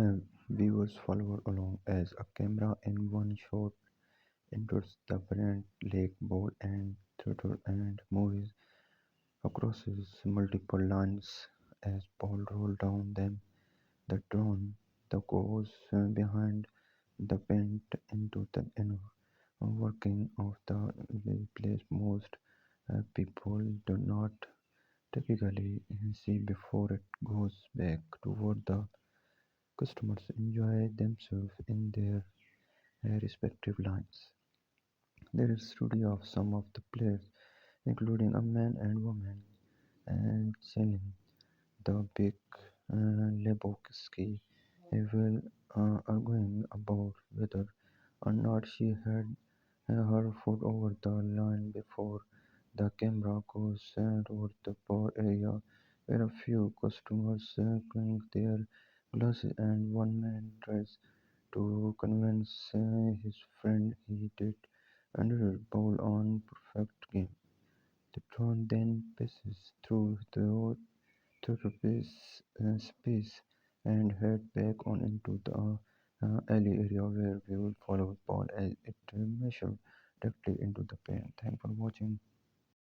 Uh, Viewers follow along as a camera in one shot enters the brilliant lake ball and theater and moves across multiple lines as ball roll down them. The drone that goes behind the paint into the inner working of the place most people do not typically see before it goes back toward the customers enjoy themselves in their respective lines. There is studio of some of the players, including a man and woman, and sailing the big Lebowski will arguing about whether or not she had her foot over the line before the camera goes toward the bar area where a few customers clink their glasses and one man tries to convince his friend he did under bowl on perfect game. The drone then passes through the space and head back on into the alley area where we will follow the ball as it measures directly into the paint. Thanks for watching.